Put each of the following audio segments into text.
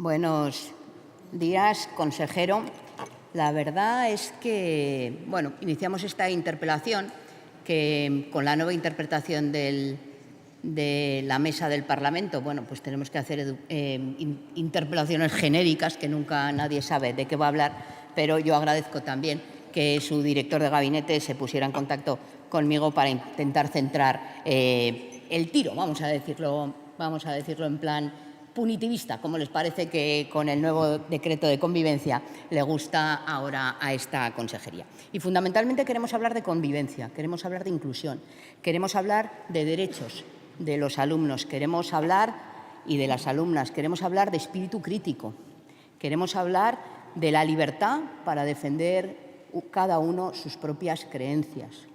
Buenos días, consejero. La verdad es que, iniciamos esta interpelación que con la nueva interpretación de la mesa del Parlamento, pues tenemos que hacer interpelaciones genéricas que nunca nadie sabe de qué va a hablar, pero yo agradezco también que su director de gabinete se pusiera en contacto conmigo para intentar centrar el tiro, vamos a decirlo en plan punitivista, como les parece que con el nuevo decreto de convivencia le gusta ahora a esta consejería. Y fundamentalmente queremos hablar de convivencia, queremos hablar de inclusión, queremos hablar de derechos de los alumnos, queremos hablar y de las alumnas, queremos hablar de espíritu crítico, queremos hablar de la libertad para defender cada uno sus propias creencias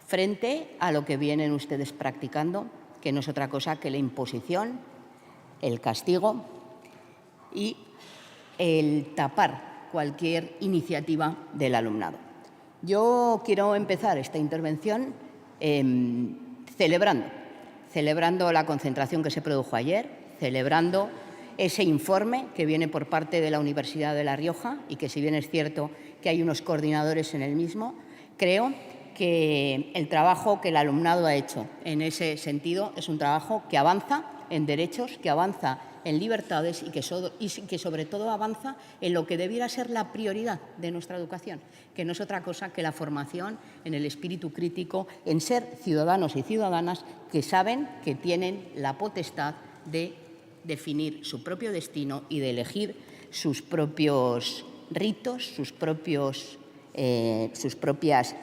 frente a lo que vienen ustedes practicando, que no es otra cosa que la imposición, el castigo y el tapar cualquier iniciativa del alumnado. Yo quiero empezar esta intervención celebrando la concentración que se produjo ayer, celebrando ese informe que viene por parte de la Universidad de La Rioja y que, si bien es cierto que hay unos coordinadores en el mismo, creo que el trabajo que el alumnado ha hecho en ese sentido es un trabajo que avanza en derechos, que avanza en libertades y que sobre todo avanza en lo que debiera ser la prioridad de nuestra educación, que no es otra cosa que la formación en el espíritu crítico, en ser ciudadanos y ciudadanas que saben que tienen la potestad de definir su propio destino y de elegir sus propios ritos, sus propias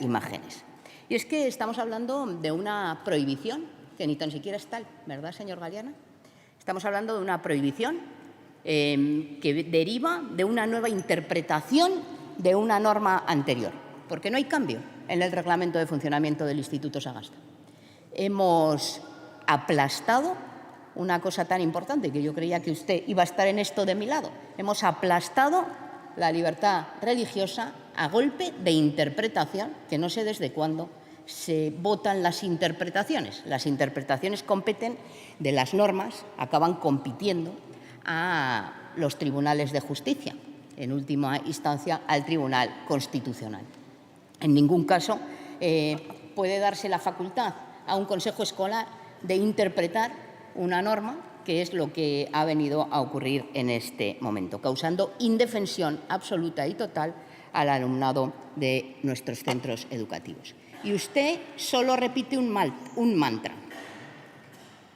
imágenes. Y es que estamos hablando de una prohibición que ni tan siquiera es tal, ¿verdad, señor Galeana? Estamos hablando de una prohibición que deriva de una nueva interpretación de una norma anterior, porque no hay cambio en el reglamento de funcionamiento del Instituto Sagasta. Hemos aplastado una cosa tan importante, que yo creía que usted iba a estar en esto de mi lado. Hemos aplastado la libertad religiosa a golpe de interpretación, que no sé desde cuándo se votan las interpretaciones. Las interpretaciones competen de las normas, acaban compitiendo a los tribunales de justicia, en última instancia al Tribunal Constitucional. En ningún caso puede darse la facultad a un consejo escolar de interpretar una norma, que es lo que ha venido a ocurrir en este momento, causando indefensión absoluta y total al alumnado de nuestros centros educativos. Y usted solo repite un mantra: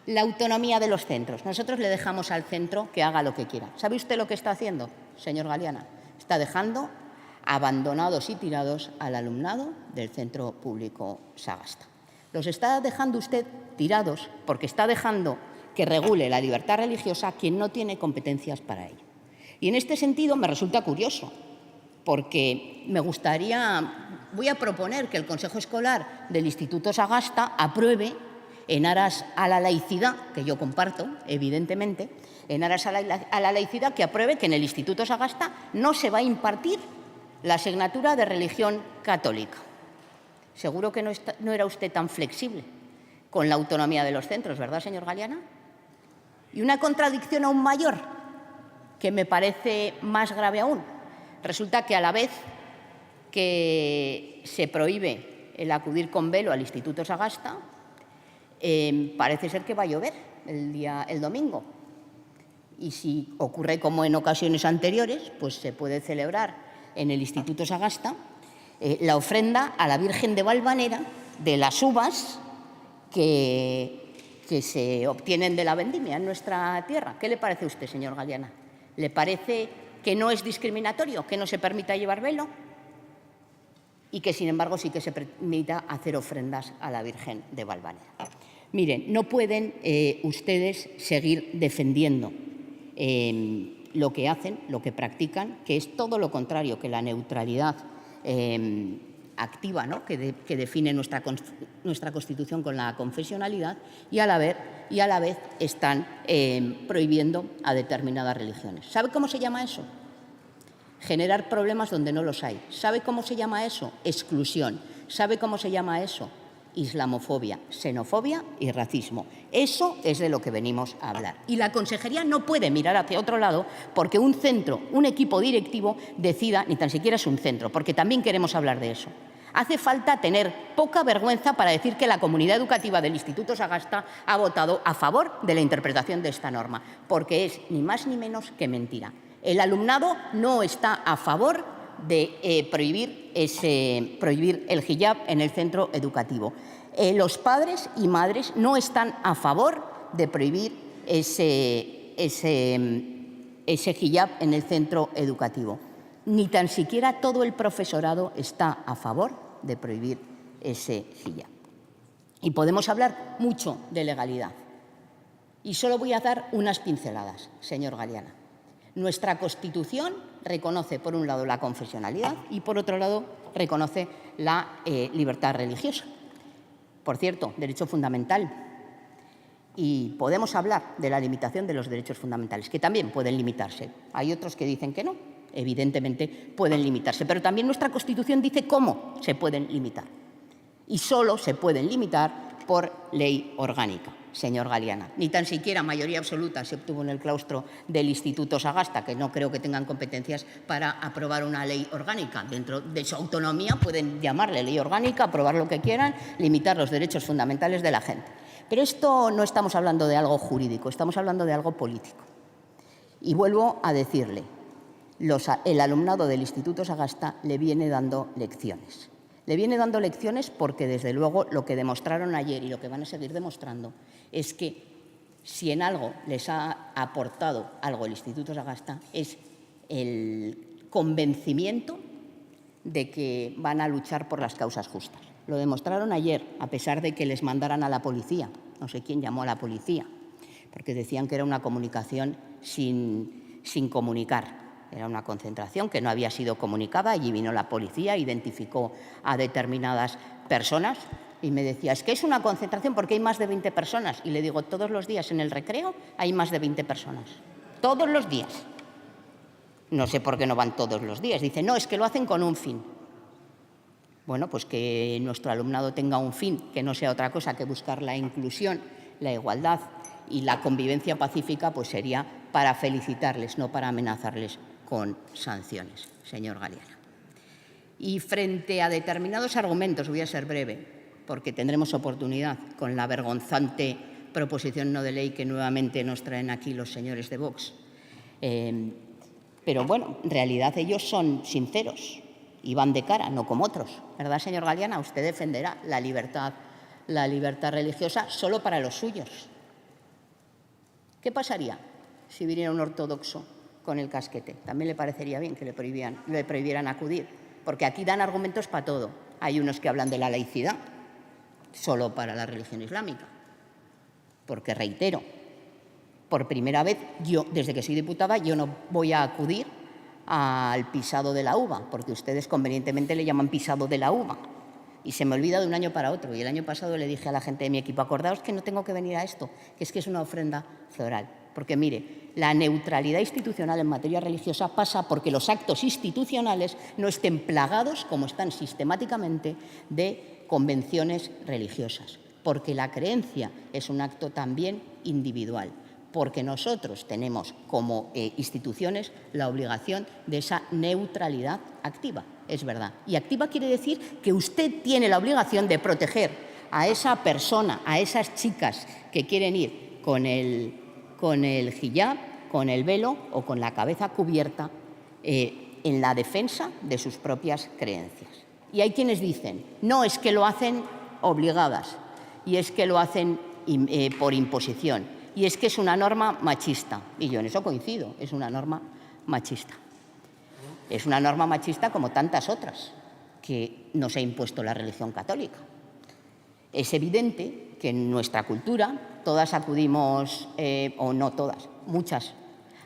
la autonomía de los centros. Nosotros le dejamos al centro que haga lo que quiera. ¿Sabe usted lo que está haciendo, señor Galeana? Está dejando abandonados y tirados al alumnado del Centro Público Sagasta. Los está dejando usted tirados porque está dejando que regule la libertad religiosa quien no tiene competencias para ello. Y en este sentido me resulta curioso, porque voy a proponer que el Consejo Escolar del Instituto Sagasta apruebe, en aras a la laicidad, que yo comparto, evidentemente, en aras a la laicidad, que apruebe que en el Instituto Sagasta no se va a impartir la asignatura de religión católica. Seguro que no era usted tan flexible con la autonomía de los centros, ¿verdad, señor Galeana? Y una contradicción aún mayor, que me parece más grave aún. Resulta que a la vez que se prohíbe el acudir con velo al Instituto Sagasta, parece ser que va a llover el domingo. Y si ocurre como en ocasiones anteriores, pues se puede celebrar en el Instituto Sagasta la ofrenda a la Virgen de Valvanera de las uvas que se obtienen de la vendimia en nuestra tierra. ¿Qué le parece a usted, señor Galeana? ¿Le parece que no es discriminatorio que no se permita llevar velo y que, sin embargo, sí que se permita hacer ofrendas a la Virgen de Valvanera? Miren, no pueden ustedes seguir defendiendo lo que hacen, lo que practican, que es todo lo contrario que la neutralidad activa, ¿no?, que define nuestra Constitución con la confesionalidad, y a la vez están prohibiendo a determinadas religiones. ¿Sabe cómo se llama eso? Generar problemas donde no los hay. ¿Sabe cómo se llama eso? Exclusión. ¿Sabe cómo se llama eso? islamofobia, xenofobia y racismo. Eso es de lo que venimos a hablar. Y la consejería no puede mirar hacia otro lado porque un centro, un equipo directivo decida, ni tan siquiera es un centro, porque también queremos hablar de eso. Hace falta tener poca vergüenza para decir que la comunidad educativa del Instituto Sagasta ha votado a favor de la interpretación de esta norma, porque es ni más ni menos que mentira. El alumnado no está a favor de prohibir el hiyab en el centro educativo. Los padres y madres no están a favor de prohibir ese hiyab en el centro educativo. Ni tan siquiera todo el profesorado está a favor de prohibir ese hiyab. Y podemos hablar mucho de legalidad. Y solo voy a dar unas pinceladas, señor Galeana. Nuestra Constitución reconoce, por un lado, la confesionalidad y, por otro lado, reconoce la libertad religiosa. Por cierto, derecho fundamental. Y podemos hablar de la limitación de los derechos fundamentales, que también pueden limitarse. Hay otros que dicen que no. Evidentemente, pueden limitarse. Pero también nuestra Constitución dice cómo se pueden limitar. Y solo se pueden limitar por ley orgánica. Señor Galeana, ni tan siquiera mayoría absoluta se obtuvo en el claustro del Instituto Sagasta, que no creo que tengan competencias para aprobar una ley orgánica. Dentro de su autonomía pueden llamarle ley orgánica, aprobar lo que quieran, limitar los derechos fundamentales de la gente. Pero esto no estamos hablando de algo jurídico, estamos hablando de algo político. Y vuelvo a decirle, el alumnado del Instituto Sagasta le viene dando lecciones. Le viene dando lecciones porque, desde luego, lo que demostraron ayer y lo que van a seguir demostrando es que si en algo les ha aportado algo el Instituto Sagasta es el convencimiento de que van a luchar por las causas justas. Lo demostraron ayer, a pesar de que les mandaran a la policía. No sé quién llamó a la policía, porque decían que era una comunicación sin comunicar. Era una concentración que no había sido comunicada. Allí vino la policía, identificó a determinadas personas y me decía, es que es una concentración porque hay más de 20 personas. Y le digo, todos los días en el recreo hay más de 20 personas. Todos los días. No sé por qué no van todos los días. Dice, no, es que lo hacen con un fin. Bueno, pues que nuestro alumnado tenga un fin, que no sea otra cosa que buscar la inclusión, la igualdad y la convivencia pacífica, pues sería para felicitarles, no para amenazarles con sanciones, señor Galeana. Y frente a determinados argumentos, voy a ser breve, porque tendremos oportunidad con la vergonzante proposición no de ley que nuevamente nos traen aquí los señores de Vox. Pero bueno, en realidad ellos son sinceros y van de cara, no como otros. ¿Verdad, señor Galeana? Usted defenderá la libertad religiosa solo para los suyos. ¿Qué pasaría si viniera un ortodoxo con el casquete? También le parecería bien que le prohibieran acudir, porque aquí dan argumentos para todo. Hay unos que hablan de la laicidad, solo para la religión islámica, porque, reitero, por primera vez, yo, desde que soy diputada, yo no voy a acudir al pisado de la uva, porque ustedes convenientemente le llaman pisado de la uva. Y se me olvida de un año para otro. Y el año pasado le dije a la gente de mi equipo, acordaos que no tengo que venir a esto, que es una ofrenda floral. Porque, mire, la neutralidad institucional en materia religiosa pasa porque los actos institucionales no estén plagados, como están sistemáticamente, de convenciones religiosas. Porque la creencia es un acto también individual. Porque nosotros tenemos como instituciones la obligación de esa neutralidad activa. Es verdad. Y activa quiere decir que usted tiene la obligación de proteger a esa persona, a esas chicas que quieren ir con el hiyab, con el velo o con la cabeza cubierta en la defensa de sus propias creencias. Y hay quienes dicen, no, es que lo hacen obligadas y es que lo hacen por imposición y es que es una norma machista. Y yo en eso coincido, es una norma machista. Es una norma machista como tantas otras que nos ha impuesto la religión católica. Es evidente que en nuestra cultura todas acudimos, o no todas, muchas,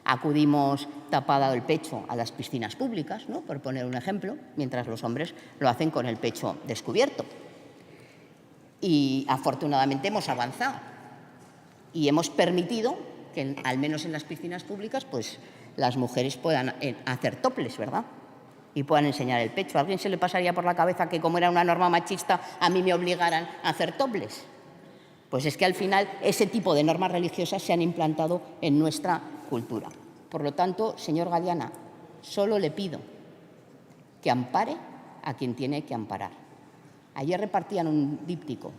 acudimos tapado el pecho a las piscinas públicas, ¿no?, por poner un ejemplo, mientras los hombres lo hacen con el pecho descubierto. Y afortunadamente hemos avanzado y hemos permitido que, al menos en las piscinas públicas, pues las mujeres puedan hacer toples, ¿verdad? y puedan enseñar el pecho. ¿A alguien se le pasaría por la cabeza que, como era una norma machista, a mí me obligaran a hacer topless? Pues es que al final ese tipo de normas religiosas se han implantado en nuestra cultura. Por lo tanto, señor Galiana, solo le pido que ampare a quien tiene que amparar. Ayer repartían un díptico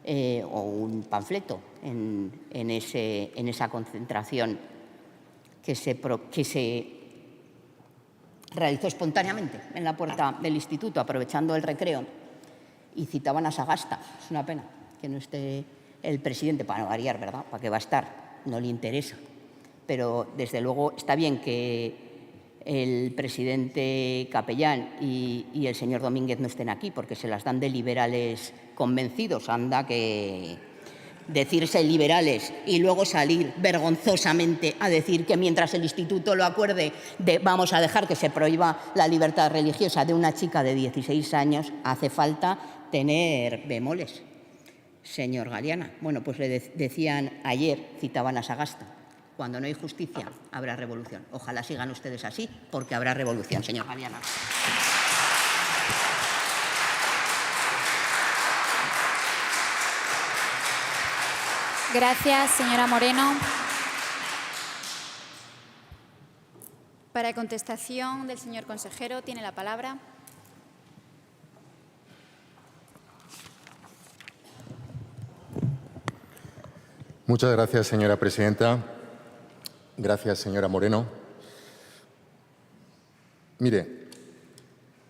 o un panfleto en esa concentración que se realizó espontáneamente en la puerta del instituto, aprovechando el recreo, y citaban a Sagasta. Es una pena que no esté el presidente, para no variar, ¿verdad? ¿Para qué va a estar? No le interesa. Pero, desde luego, está bien que el presidente Capellán y el señor Domínguez no estén aquí, porque se las dan de liberales convencidos. Anda que decirse liberales y luego salir vergonzosamente a decir que mientras el instituto lo acuerde vamos a dejar que se prohíba la libertad religiosa de una chica de 16 años, hace falta tener bemoles, señor Galiana. Bueno, pues le decían ayer, citaban a Sagasta: cuando no hay justicia, habrá revolución. Ojalá sigan ustedes así, porque habrá revolución, señor Galiana. Gracias, señora Moreno. Para contestación del señor consejero, tiene la palabra. Muchas gracias, señora presidenta. Gracias, señora Moreno. Mire,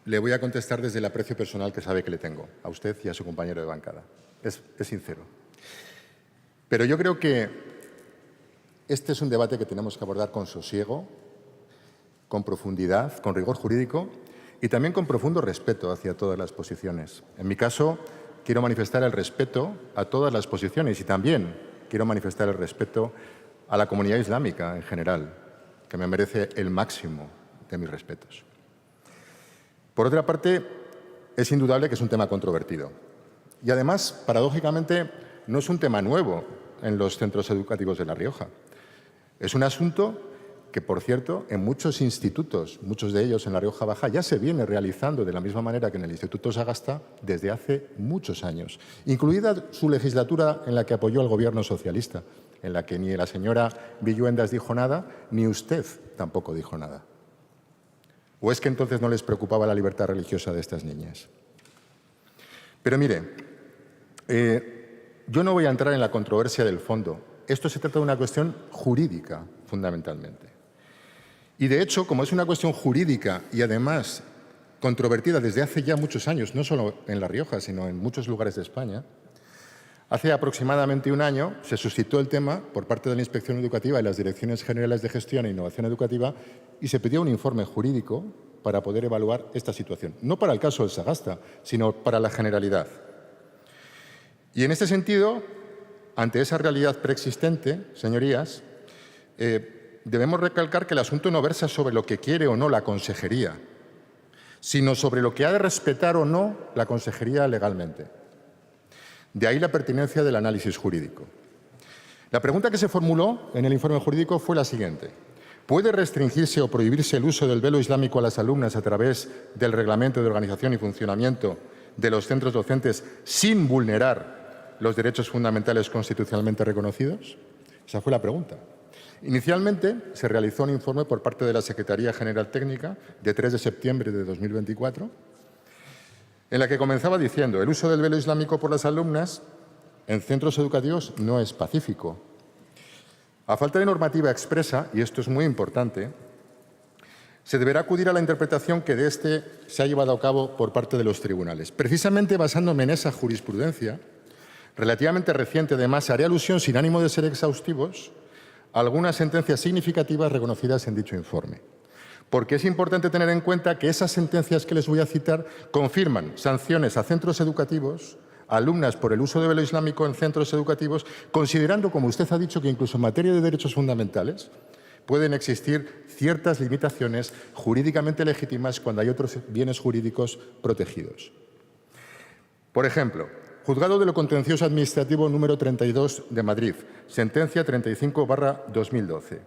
le voy a contestar desde el aprecio personal que sabe que le tengo a usted y a su compañero de bancada. Es sincero. Pero yo creo que este es un debate que tenemos que abordar con sosiego, con profundidad, con rigor jurídico y también con profundo respeto hacia todas las posiciones. En mi caso, quiero manifestar el respeto a todas las posiciones y también quiero manifestar el respeto a la comunidad islámica en general, que me merece el máximo de mis respetos. Por otra parte, es indudable que es un tema controvertido. Y además, paradójicamente, no es un tema nuevo en los centros educativos de La Rioja. Es un asunto que, por cierto, en muchos institutos, muchos de ellos en La Rioja Baja, ya se viene realizando de la misma manera que en el Instituto Sagasta desde hace muchos años, incluida su legislatura en la que apoyó al Gobierno socialista, en la que ni la señora Villuendas dijo nada, ni usted tampoco dijo nada. ¿O es que entonces no les preocupaba la libertad religiosa de estas niñas? Pero mire, yo no voy a entrar en la controversia del fondo. Esto se trata de una cuestión jurídica, fundamentalmente. Y, de hecho, como es una cuestión jurídica y, además, controvertida desde hace ya muchos años, no solo en La Rioja, sino en muchos lugares de España, hace aproximadamente un año se suscitó el tema por parte de la Inspección Educativa y las Direcciones Generales de Gestión e Innovación Educativa y se pidió un informe jurídico para poder evaluar esta situación. No para el caso del Sagasta, sino para la generalidad. Y en este sentido, ante esa realidad preexistente, señorías, debemos recalcar que el asunto no versa sobre lo que quiere o no la consejería, sino sobre lo que ha de respetar o no la consejería legalmente. De ahí la pertinencia del análisis jurídico. La pregunta que se formuló en el informe jurídico fue la siguiente: ¿puede restringirse o prohibirse el uso del velo islámico a las alumnas a través del Reglamento de Organización y Funcionamiento de los centros docentes sin vulnerar los derechos fundamentales constitucionalmente reconocidos? Esa fue la pregunta. Inicialmente se realizó un informe por parte de la Secretaría General Técnica de 3 de septiembre de 2024, en la que comenzaba diciendo: el uso del velo islámico por las alumnas en centros educativos no es pacífico. A falta de normativa expresa, y esto es muy importante, se deberá acudir a la interpretación que de este se ha llevado a cabo por parte de los tribunales. Precisamente basándome en esa jurisprudencia, relativamente reciente, además, haré alusión, sin ánimo de ser exhaustivos, a algunas sentencias significativas reconocidas en dicho informe. Porque es importante tener en cuenta que esas sentencias que les voy a citar confirman sanciones a centros educativos, a alumnas por el uso de velo islámico en centros educativos, considerando, como usted ha dicho, que incluso en materia de derechos fundamentales pueden existir ciertas limitaciones jurídicamente legítimas cuando hay otros bienes jurídicos protegidos. Por ejemplo, Juzgado de lo Contencioso Administrativo número 32 de Madrid, sentencia 35/2012.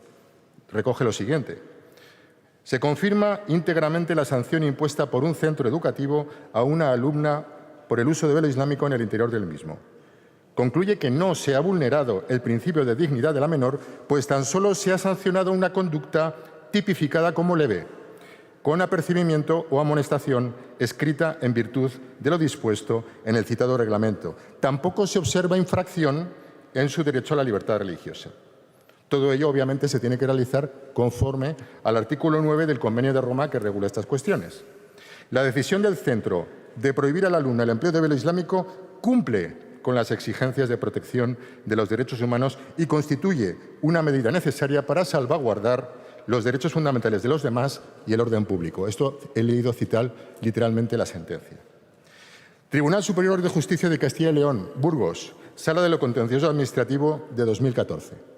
Recoge lo siguiente: Se confirma íntegramente la sanción impuesta por un centro educativo a una alumna por el uso de velo islámico en el interior del mismo. Concluye que no se ha vulnerado el principio de dignidad de la menor, pues tan solo se ha sancionado una conducta tipificada como leve, con apercibimiento o amonestación escrita en virtud de lo dispuesto en el citado reglamento. Tampoco se observa infracción en su derecho a la libertad religiosa. Todo ello, obviamente, se tiene que realizar conforme al artículo 9 del Convenio de Roma que regula estas cuestiones. La decisión del centro de prohibir al alumno el empleo de velo islámico cumple con las exigencias de protección de los derechos humanos y constituye una medida necesaria para salvaguardar los derechos fundamentales de los demás y el orden público. Esto he leído citar literalmente la sentencia. Tribunal Superior de Justicia de Castilla y León, Burgos, Sala de lo Contencioso Administrativo de 2014.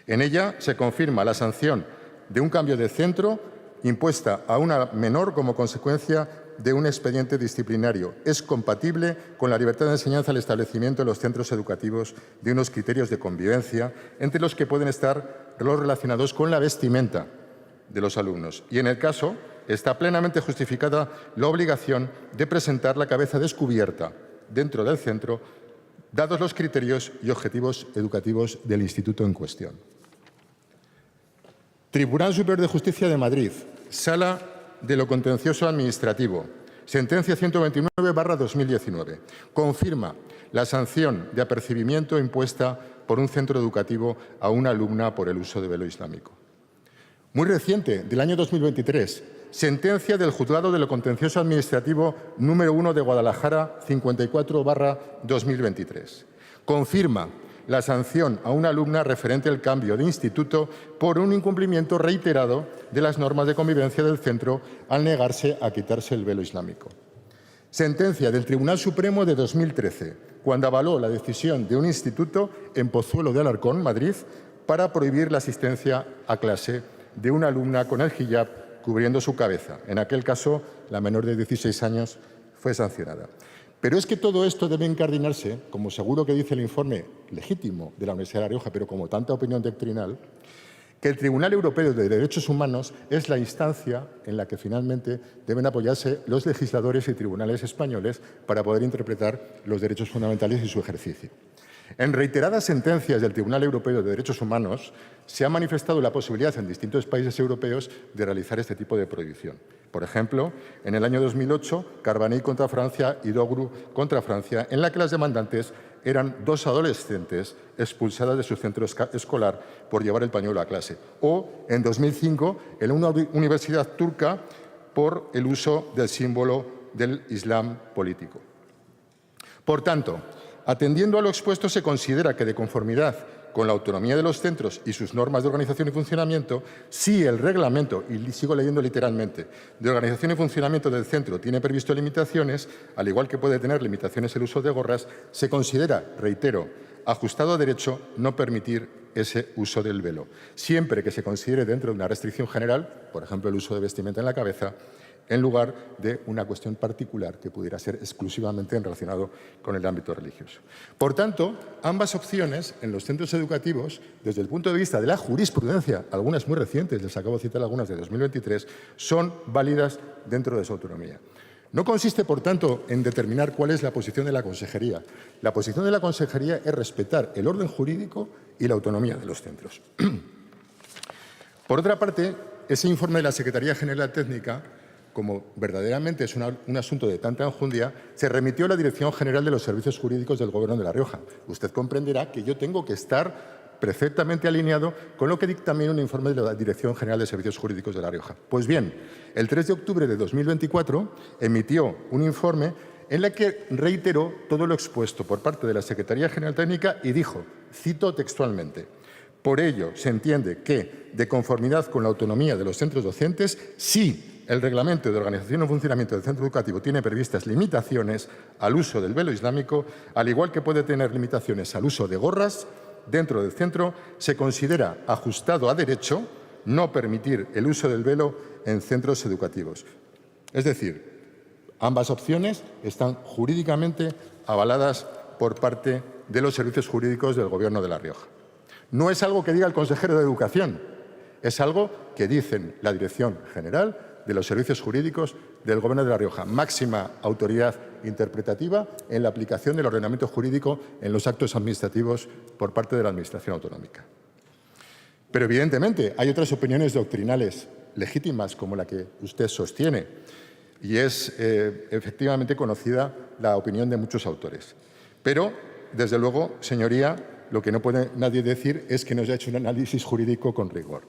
En ella se confirma la sanción de un cambio de centro impuesta a una menor como consecuencia de un expediente disciplinario. Es compatible con la libertad de enseñanza al establecimiento en los centros educativos de unos criterios de convivencia, entre los que pueden estar los relacionados con la vestimenta de los alumnos. Y en el caso está plenamente justificada la obligación de presentar la cabeza descubierta dentro del centro, dados los criterios y objetivos educativos del instituto en cuestión. Tribunal Superior de Justicia de Madrid, Sala de lo Contencioso Administrativo, sentencia 129/2019, confirma la sanción de apercibimiento impuesta por un centro educativo a una alumna por el uso de velo islámico. Muy reciente, del año 2023, sentencia del Juzgado de lo Contencioso Administrativo número 1 de Guadalajara, 54/2023. Confirma la sanción a una alumna referente al cambio de instituto por un incumplimiento reiterado de las normas de convivencia del centro al negarse a quitarse el velo islámico. Sentencia del Tribunal Supremo de 2013, cuando avaló la decisión de un instituto en Pozuelo de Alarcón, Madrid, para prohibir la asistencia a clase de una alumna con el hiyab cubriendo su cabeza. En aquel caso, la menor de 16 años fue sancionada. Pero es que todo esto debe incardinarse, como seguro que dice el informe legítimo de la Universidad de La Rioja, pero como tanta opinión doctrinal, que el Tribunal Europeo de Derechos Humanos es la instancia en la que finalmente deben apoyarse los legisladores y tribunales españoles para poder interpretar los derechos fundamentales y su ejercicio. En reiteradas sentencias del Tribunal Europeo de Derechos Humanos se ha manifestado la posibilidad en distintos países europeos de realizar este tipo de prohibición. Por ejemplo, en el año 2008, Carbonell contra Francia y Dogru contra Francia, en la que las demandantes eran 2 adolescentes expulsadas de su centro escolar por llevar el pañuelo a clase. O, en 2005, en una universidad turca por el uso del símbolo del Islam político. Por tanto, atendiendo a lo expuesto, se considera que, de conformidad con la autonomía de los centros y sus normas de organización y funcionamiento, si el reglamento, y sigo leyendo literalmente, de organización y funcionamiento del centro tiene previsto limitaciones, al igual que puede tener limitaciones el uso de gorras, se considera, reitero, ajustado a derecho no permitir ese uso del velo, siempre que se considere dentro de una restricción general, por ejemplo, el uso de vestimenta en la cabeza, en lugar de una cuestión particular que pudiera ser exclusivamente relacionado con el ámbito religioso. Por tanto, ambas opciones en los centros educativos, desde el punto de vista de la jurisprudencia, algunas muy recientes, les acabo de citar algunas de 2023, son válidas dentro de su autonomía. No consiste, por tanto, en determinar cuál es la posición de la Consejería. La posición de la Consejería es respetar el orden jurídico y la autonomía de los centros. Por otra parte, ese informe de la Secretaría General Técnica, como verdaderamente es un asunto de tanta enjundia, se remitió a la Dirección General de los Servicios Jurídicos del Gobierno de La Rioja. Usted comprenderá que yo tengo que estar perfectamente alineado con lo que dictamina un informe de la Dirección General de Servicios Jurídicos de La Rioja. Pues bien, el 3 de octubre de 2024 emitió un informe en el que reiteró todo lo expuesto por parte de la Secretaría General Técnica y dijo, cito textualmente: por ello, se entiende que, de conformidad con la autonomía de los centros docentes, sí, el Reglamento de Organización y Funcionamiento del Centro Educativo tiene previstas limitaciones al uso del velo islámico, al igual que puede tener limitaciones al uso de gorras dentro del centro, se considera ajustado a derecho no permitir el uso del velo en centros educativos. Es decir, ambas opciones están jurídicamente avaladas por parte de los servicios jurídicos del Gobierno de La Rioja. No es algo que diga el consejero de Educación, Es algo que dicen la Dirección General de los Servicios Jurídicos del Gobierno de La Rioja, máxima autoridad interpretativa en la aplicación del ordenamiento jurídico en los actos administrativos por parte de la Administración autonómica. Pero, evidentemente, hay otras opiniones doctrinales legítimas, como la que usted sostiene, y es efectivamente conocida la opinión de muchos autores. Pero, desde luego, señoría, lo que no puede nadie decir es que no se ha hecho un análisis jurídico con rigor.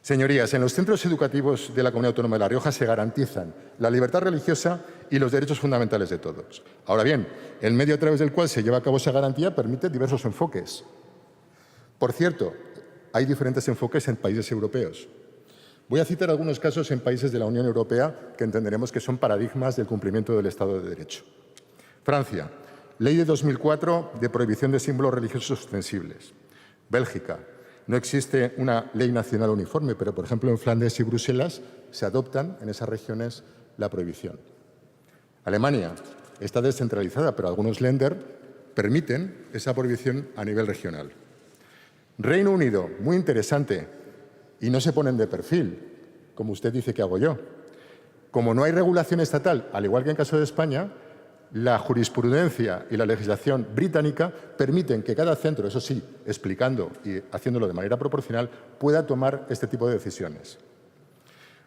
Señorías, en los centros educativos de la Comunidad Autónoma de La Rioja se garantizan la libertad religiosa y los derechos fundamentales de todos. Ahora bien, el medio a través del cual se lleva a cabo esa garantía permite diversos enfoques. Por cierto, hay diferentes enfoques en países europeos. Voy a citar algunos casos en países de la Unión Europea que entenderemos que son paradigmas del cumplimiento del Estado de Derecho. Francia, ley de 2004 de prohibición de símbolos religiosos ostensibles. Bélgica, no existe una ley nacional uniforme, pero, por ejemplo, en Flandes y Bruselas se adoptan en esas regiones la prohibición. Alemania está descentralizada, pero algunos Länder permiten esa prohibición a nivel regional. Reino Unido, muy interesante, y no se ponen de perfil, como usted dice que hago yo. Como no hay regulación estatal, al igual que en caso de España, la jurisprudencia y la legislación británica permiten que cada centro, eso sí, explicando y haciéndolo de manera proporcional, pueda tomar este tipo de decisiones.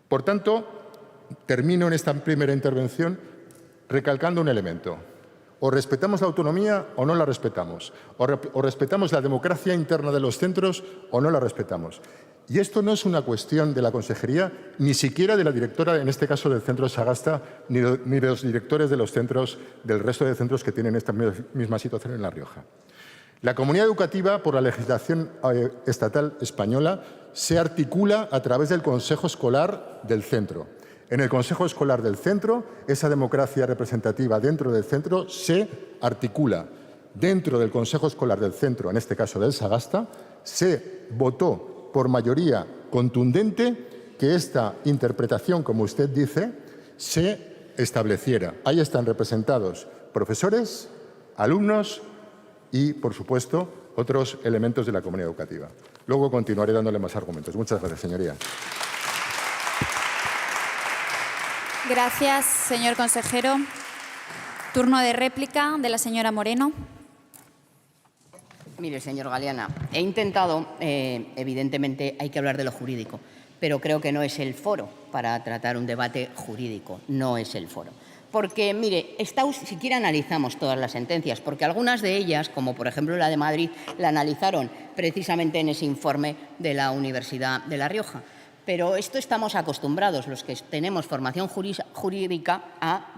Por tanto, termino en esta primera intervención recalcando un elemento. O respetamos la autonomía o no la respetamos. O respetamos la democracia interna de los centros o no la respetamos. Y esto no es una cuestión de la Consejería, ni siquiera de la directora, en este caso del Centro Sagasta, ni de los directores de los centros, del resto de centros que tienen esta misma situación en La Rioja. La comunidad educativa, por la legislación estatal española, se articula a través del Consejo Escolar del centro. En el Consejo Escolar del centro, esa democracia representativa dentro del centro se articula. Dentro del Consejo Escolar del centro, en este caso del Sagasta, se votó por mayoría contundente que esta interpretación, como usted dice, se estableciera. Ahí están representados profesores, alumnos y, por supuesto, otros elementos de la comunidad educativa. Luego continuaré dándole más argumentos. Muchas gracias, señoría. Gracias, señor consejero. Turno de réplica de la señora Moreno. Mire, señor Galeana, he intentado, evidentemente hay que hablar de lo jurídico, pero creo que no es el foro para tratar un debate jurídico, no es el foro. Porque, mire, siquiera analizamos todas las sentencias, porque algunas de ellas, como por ejemplo la de Madrid, la analizaron precisamente en ese informe de la Universidad de La Rioja. Pero esto estamos acostumbrados, los que tenemos formación jurídica, a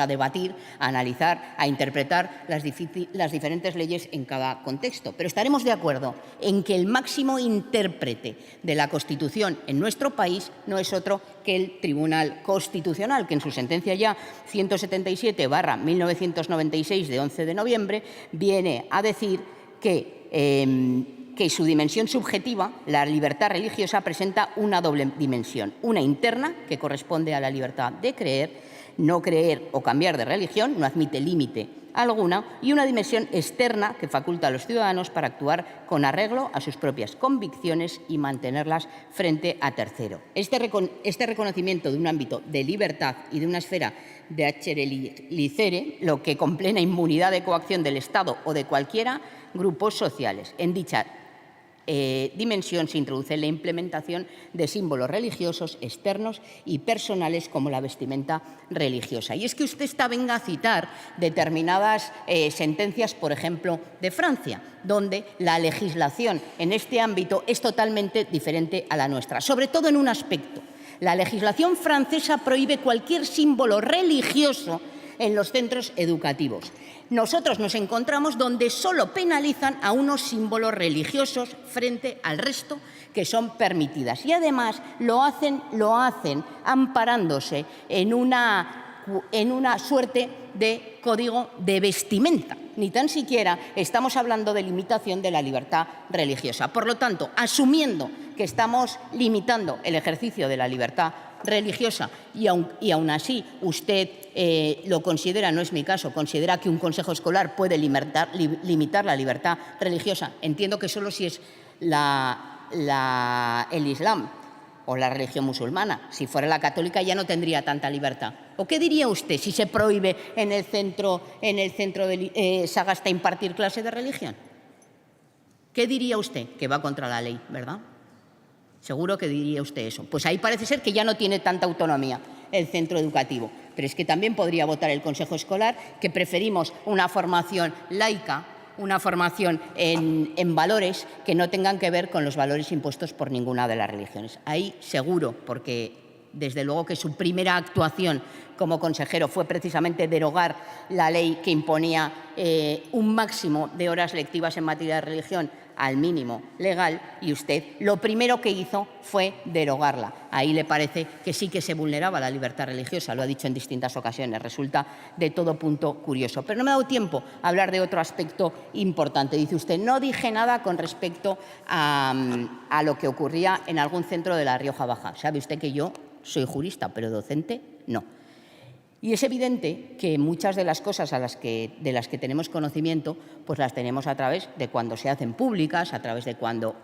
debatir, a analizar, a interpretar las diferentes leyes en cada contexto. Pero estaremos de acuerdo en que el máximo intérprete de la Constitución en nuestro país no es otro que el Tribunal Constitucional, que en su sentencia ya 177/1996 de 11 de noviembre viene a decir que su dimensión subjetiva, la libertad religiosa, presenta una doble dimensión. Una interna, que corresponde a la libertad de creer, no creer o cambiar de religión, no admite límite alguna, y una dimensión externa que faculta a los ciudadanos para actuar con arreglo a sus propias convicciones y mantenerlas frente a tercero. Este reconocimiento de un ámbito de libertad y de una esfera de achere licere, lo que con plena inmunidad de coacción del Estado o de cualquiera grupos sociales. En dicha dimensión se introduce la implementación de símbolos religiosos externos y personales como la vestimenta religiosa. Y es que usted venga a citar determinadas sentencias, por ejemplo, de Francia, donde la legislación en este ámbito es totalmente diferente a la nuestra, sobre todo en un aspecto. La legislación francesa prohíbe cualquier símbolo religioso en los centros educativos. Nosotros nos encontramos donde solo penalizan a unos símbolos religiosos frente al resto que son permitidas. Y además lo hacen amparándose en una suerte de código de vestimenta. Ni tan siquiera estamos hablando de limitación de la libertad religiosa. Por lo tanto, asumiendo que estamos limitando el ejercicio de la libertad religiosa y aún así usted lo considera, no es mi caso, considera que un consejo escolar puede limitar la libertad religiosa. Entiendo que solo si es la el Islam o la religión musulmana. Si fuera la católica ya no tendría tanta libertad. ¿O qué diría usted si se prohíbe en el centro de Sagasta impartir clase de religión? ¿Qué diría usted? Que va contra la ley, ¿verdad? Seguro que diría usted eso. Pues ahí parece ser que ya no tiene tanta autonomía el centro educativo. Pero es que también podría votar el Consejo Escolar que preferimos una formación laica, una formación en valores que no tengan que ver con los valores impuestos por ninguna de las religiones. Ahí seguro, porque desde luego que su primera actuación como consejero fue precisamente derogar la ley que imponía un máximo de horas lectivas en materia de religión al mínimo legal, y usted lo primero que hizo fue derogarla. Ahí le parece que sí que se vulneraba la libertad religiosa, lo ha dicho en distintas ocasiones, resulta de todo punto curioso. Pero no me ha dado tiempo a hablar de otro aspecto importante. Dice usted, no dije nada con respecto a lo que ocurría en algún centro de La Rioja Baja. Sabe usted que yo soy jurista, pero docente no. Y es evidente que muchas de las cosas de las que tenemos conocimiento, pues las tenemos a través de cuando se hacen públicas, a través de cuando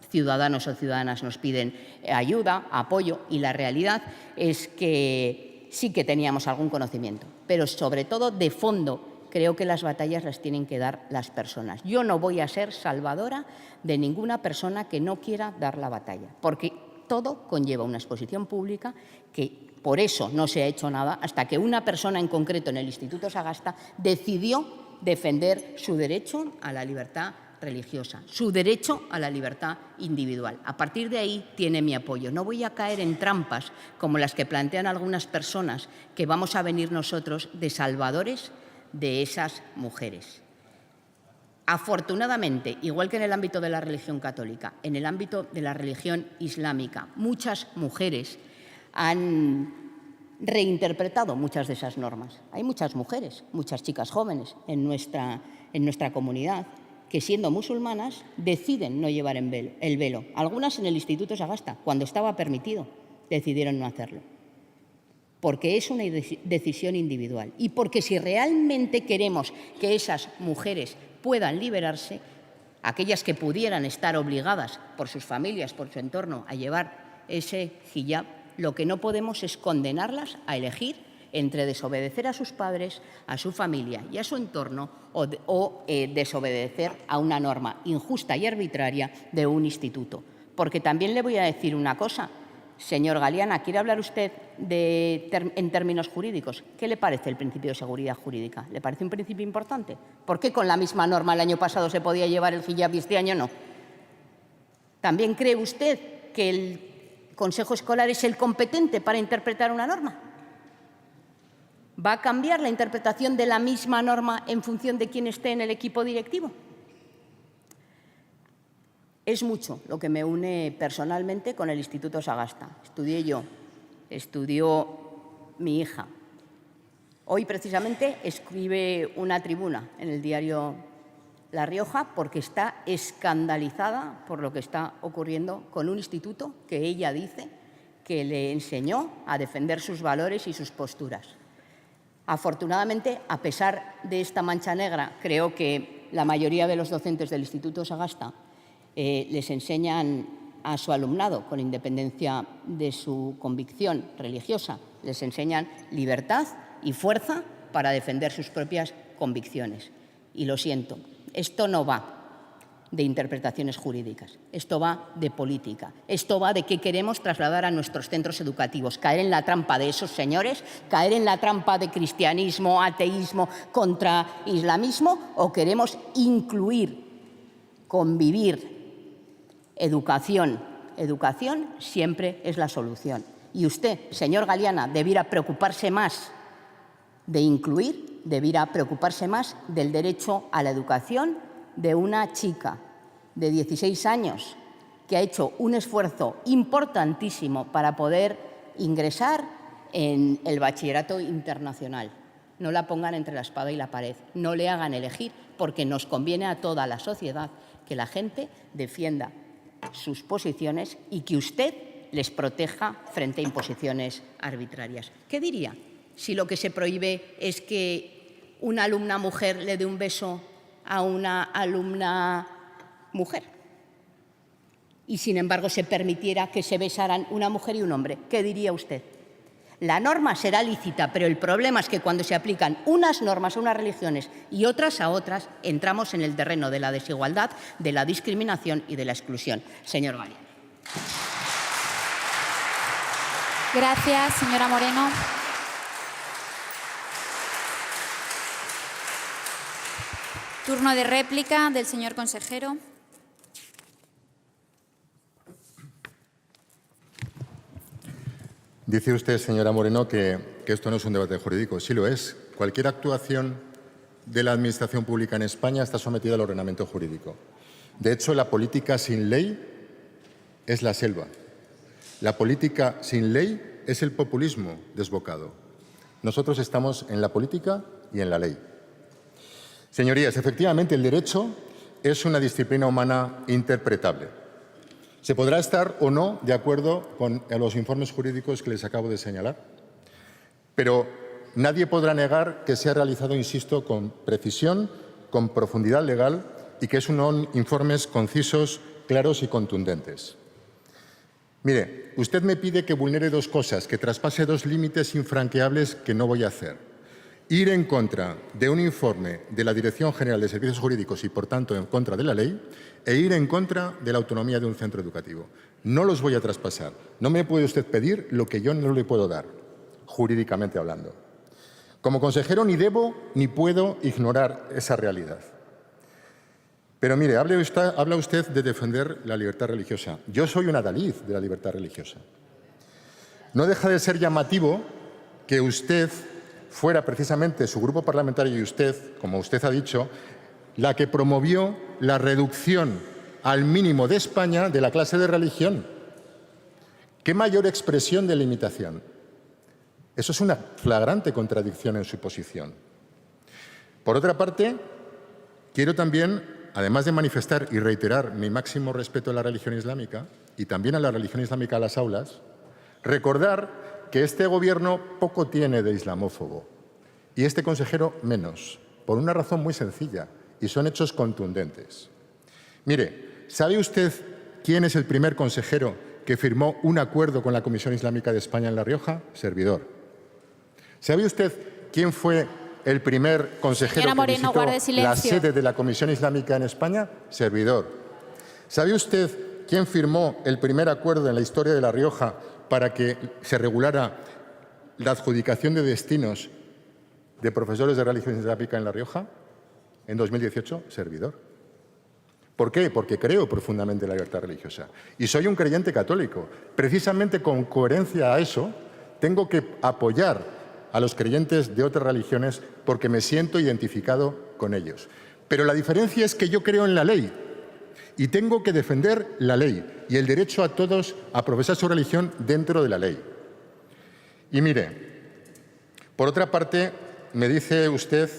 ciudadanos o ciudadanas nos piden ayuda, apoyo, y la realidad es que sí que teníamos algún conocimiento, pero sobre todo de fondo creo que las batallas las tienen que dar las personas. Yo no voy a ser salvadora de ninguna persona que no quiera dar la batalla, porque todo conlleva una exposición pública que por eso no se ha hecho nada hasta que una persona en concreto en el Instituto Sagasta decidió defender su derecho a la libertad religiosa, su derecho a la libertad individual. A partir de ahí tiene mi apoyo. No voy a caer en trampas como las que plantean algunas personas que vamos a venir nosotros de salvadores de esas mujeres. Afortunadamente, igual que en el ámbito de la religión católica, en el ámbito de la religión islámica, muchas mujeres han reinterpretado muchas de esas normas. Hay muchas mujeres, muchas chicas jóvenes en nuestra comunidad que, siendo musulmanas, deciden no llevar el velo. Algunas en el Instituto Sagasta, cuando estaba permitido, decidieron no hacerlo. Porque es una decisión individual y porque si realmente queremos que esas mujeres puedan liberarse, aquellas que pudieran estar obligadas por sus familias, por su entorno, a llevar ese hijab, lo que no podemos es condenarlas a elegir entre desobedecer a sus padres, a su familia y a su entorno o desobedecer a una norma injusta y arbitraria de un instituto. Porque también le voy a decir una cosa, señor Galeana, ¿quiere hablar usted en términos jurídicos? ¿Qué le parece el principio de seguridad jurídica? ¿Le parece un principio importante? ¿Por qué con la misma norma el año pasado se podía llevar el hijab y este año no? ¿También cree usted que el Consejo Escolar es el competente para interpretar una norma? ¿Va a cambiar la interpretación de la misma norma en función de quién esté en el equipo directivo? Es mucho lo que me une personalmente con el Instituto Sagasta. Estudié yo, estudió mi hija. Hoy, precisamente, escribe una tribuna en el diario La Rioja porque está escandalizada por lo que está ocurriendo con un instituto que ella dice que le enseñó a defender sus valores y sus posturas. Afortunadamente, a pesar de esta mancha negra, creo que la mayoría de los docentes del Instituto Sagasta les enseñan a su alumnado, con independencia de su convicción religiosa, les enseñan libertad y fuerza para defender sus propias convicciones. Y lo siento, esto no va de interpretaciones jurídicas, esto va de política, esto va de qué queremos trasladar a nuestros centros educativos, caer en la trampa de esos señores, caer en la trampa de cristianismo, ateísmo contra islamismo, o queremos incluir, convivir. Educación siempre es la solución. Y usted, señor Galeana, debiera preocuparse más de incluir, debiera preocuparse más del derecho a la educación de una chica de 16 años que ha hecho un esfuerzo importantísimo para poder ingresar en el bachillerato internacional. No la pongan entre la espada y la pared, no le hagan elegir, porque nos conviene a toda la sociedad que la gente defienda sus posiciones y que usted les proteja frente a imposiciones arbitrarias. ¿Qué diría si lo que se prohíbe es que una alumna mujer le dé un beso a una alumna mujer? y, sin embargo, se permitiera que se besaran una mujer y un hombre? ¿Qué diría usted? La norma será lícita, pero el problema es que cuando se aplican unas normas a unas religiones y otras a otras, entramos en el terreno de la desigualdad, de la discriminación y de la exclusión. Señor Galiana. Gracias, señora Moreno. Turno de réplica del señor consejero. Dice usted, señora Moreno, que esto no es un debate jurídico. Sí lo es. Cualquier actuación de la Administración pública en España está sometida al ordenamiento jurídico. De hecho, la política sin ley es la selva. La política sin ley es el populismo desbocado. Nosotros estamos en la política y en la ley. Señorías, efectivamente, el derecho es una disciplina humana interpretable. Se podrá estar o no de acuerdo con los informes jurídicos que les acabo de señalar, pero nadie podrá negar que se ha realizado, insisto, con precisión, con profundidad legal y que son informes concisos, claros y contundentes. Mire, usted me pide que vulnere dos cosas, que traspase dos límites infranqueables que no voy a hacer. Ir en contra de un informe de la Dirección General de Servicios Jurídicos y, por tanto, en contra de la ley, e ir en contra de la autonomía de un centro educativo. No los voy a traspasar. No me puede usted pedir lo que yo no le puedo dar, jurídicamente hablando. Como consejero ni debo ni puedo ignorar esa realidad. Pero mire, habla usted de defender la libertad religiosa. Yo soy un adalid de la libertad religiosa. No deja de ser llamativo que usted fuera precisamente su grupo parlamentario y usted, como usted ha dicho, la que promovió la reducción al mínimo de España de la clase de religión. ¿Qué mayor expresión de limitación? Eso es una flagrante contradicción en su posición. Por otra parte, quiero también, además de manifestar y reiterar mi máximo respeto a la religión islámica y también a la religión islámica a las aulas, recordar que este Gobierno poco tiene de islamófobo y este consejero menos, por una razón muy sencilla, y son hechos contundentes. Mire, ¿sabe usted quién es el primer consejero que firmó un acuerdo con la Comisión Islámica de España en La Rioja? Servidor. ¿Sabe usted quién fue el primer consejero que visitó la sede de la Comisión Islámica en España? Servidor. ¿Sabe usted quién firmó el primer acuerdo en la historia de La Rioja para que se regulara la adjudicación de destinos de profesores de religión islámica en La Rioja? En 2018, servidor. ¿Por qué? Porque creo profundamente en la libertad religiosa. Y soy un creyente católico. Precisamente con coherencia a eso, tengo que apoyar a los creyentes de otras religiones porque me siento identificado con ellos. Pero la diferencia es que yo creo en la ley y tengo que defender la ley y el derecho a todos a profesar su religión dentro de la ley. Y mire, por otra parte, me dice usted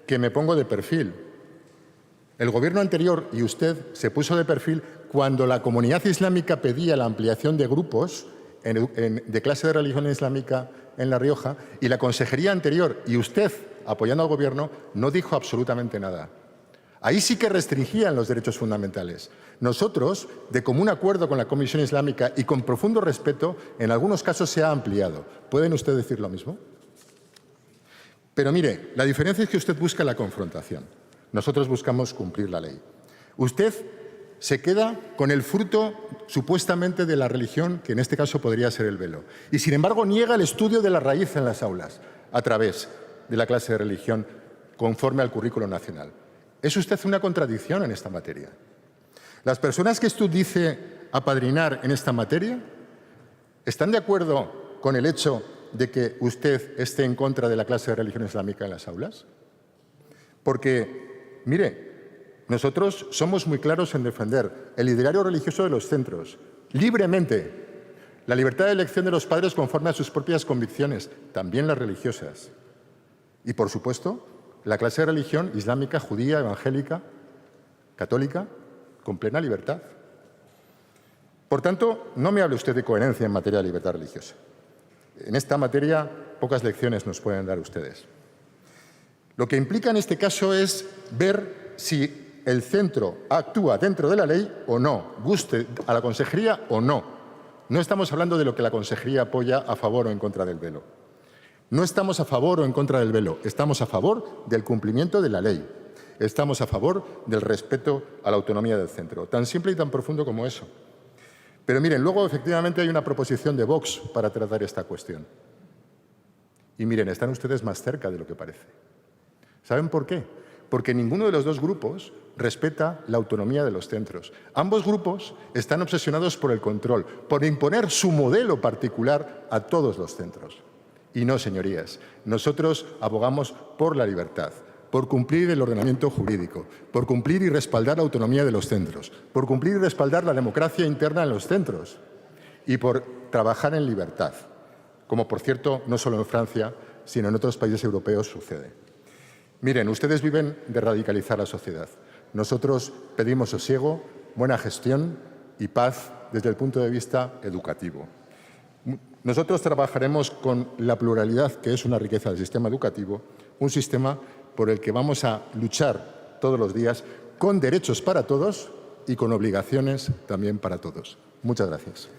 que me pongo de perfil. El Gobierno anterior y usted se puso de perfil cuando la comunidad islámica pedía la ampliación de grupos de clase de religión islámica en La Rioja y la consejería anterior y usted, apoyando al Gobierno, no dijo absolutamente nada. Ahí sí que restringían los derechos fundamentales. Nosotros, de común acuerdo con la Comisión Islámica y con profundo respeto, en algunos casos se ha ampliado. ¿Pueden ustedes decir lo mismo? Pero mire, la diferencia es que usted busca la confrontación. Nosotros buscamos cumplir la ley. Usted se queda con el fruto supuestamente de la religión, que en este caso podría ser el velo. Y sin embargo niega el estudio de la raíz en las aulas a través de la clase de religión conforme al currículo nacional. Es usted una contradicción en esta materia. Las personas que usted dice apadrinar en esta materia, ¿están de acuerdo con el hecho de que usted esté en contra de la clase de religión islámica en las aulas? Porque, mire, nosotros somos muy claros en defender el ideario religioso de los centros, libremente, la libertad de elección de los padres conforme a sus propias convicciones, también las religiosas. Y, por supuesto, la clase de religión islámica, judía, evangélica, católica, con plena libertad. Por tanto, no me hable usted de coherencia en materia de libertad religiosa. En esta materia, pocas lecciones nos pueden dar ustedes. Lo que implica en este caso es ver si el centro actúa dentro de la ley o no, guste a la consejería o no. No estamos hablando de lo que la consejería apoya a favor o en contra del velo. No estamos a favor o en contra del velo, estamos a favor del cumplimiento de la ley. Estamos a favor del respeto a la autonomía del centro. Tan simple y tan profundo como eso. Pero miren, luego efectivamente hay una proposición de Vox para tratar esta cuestión. Y miren, están ustedes más cerca de lo que parece. ¿Saben por qué? Porque ninguno de los dos grupos respeta la autonomía de los centros. Ambos grupos están obsesionados por el control, por imponer su modelo particular a todos los centros. Y no, señorías, nosotros abogamos por la libertad, por cumplir el ordenamiento jurídico, por cumplir y respaldar la autonomía de los centros, por cumplir y respaldar la democracia interna en los centros y por trabajar en libertad, como por cierto no solo en Francia, sino en otros países europeos sucede. Miren, ustedes viven de radicalizar la sociedad. Nosotros pedimos sosiego, buena gestión y paz desde el punto de vista educativo. Nosotros trabajaremos con la pluralidad, que es una riqueza del sistema educativo, un sistema por el que vamos a luchar todos los días con derechos para todos y con obligaciones también para todos. Muchas gracias.